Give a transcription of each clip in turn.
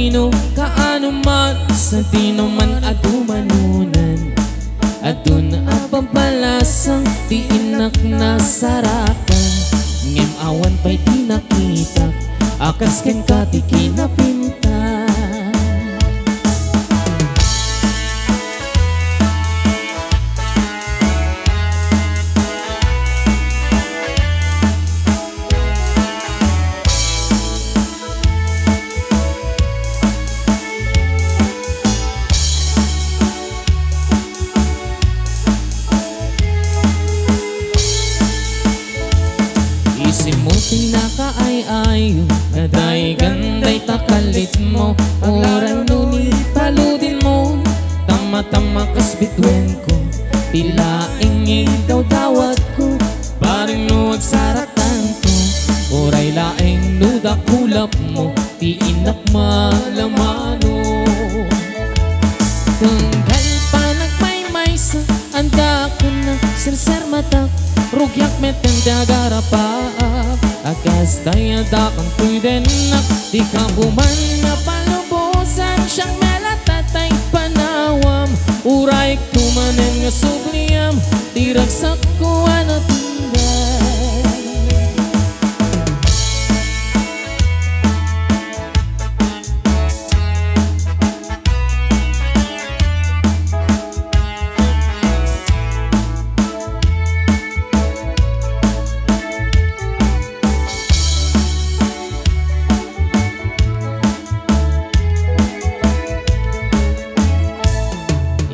no kaano man sa di naman adumanunan. Adun apampalasang di inak nasarakan. Ngem awan pa'y di nakita, akas ken ka di kinapinta. Isim mo pinaka-ay-ayo, kaday ganday takalit mo. Oray nuni paludin mo, tama-tama kas bituin ko. Tila ingin daw dawat ko, paring no agsaratan ko. Oray laeng nuda kulap mo, ti inak malamano. Tunggal pa nagmaymay sa anda ko na sir matak. Rugyak meten dagara pa, akas tayo dakang tuidenak. Di ka buman na palubusan, siyang melatatay panawam. Uray kumanen nga sugliyam, tiragsak ko ano tinggal.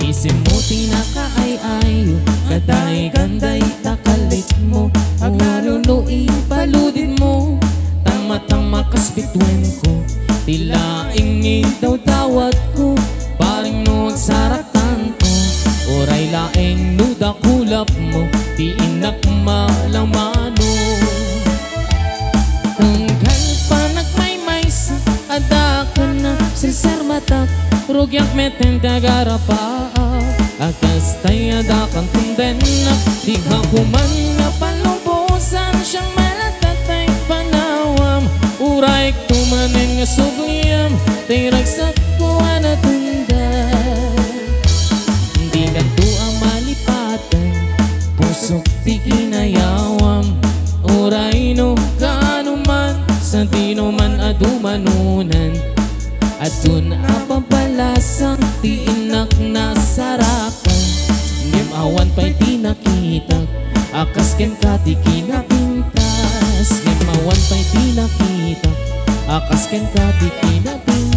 Isim mo pinaka-ay-ayo, kaday ganday takalit mo. Agnarunuin paludin mo, tama-tama kas bituin ko. Tila ingin daw dawat ko, paring no agsaratan ko. Oray laeng nuda kulap mo, di inak malamano. Tunggal pa nagmaymay sa ada ka na sir matak. Rugyak meten dagara pa, akas tayo dakang tundenak. Di ka kuman na palubusan, siyang malatatay panawam. Uray tumanen nga sugliyam, tiragsak ko na tundan. Di ganto ang malipatan, pusok di kinayawam. Uray no kaano man sa di naman adumanunan. Adun apampalasang di inak nasarakan. Ngem awan pa'y di nakita, akas ken ka di kinapintas. Ngem awan pa'y di nakita, akas ken ka di kinapintas.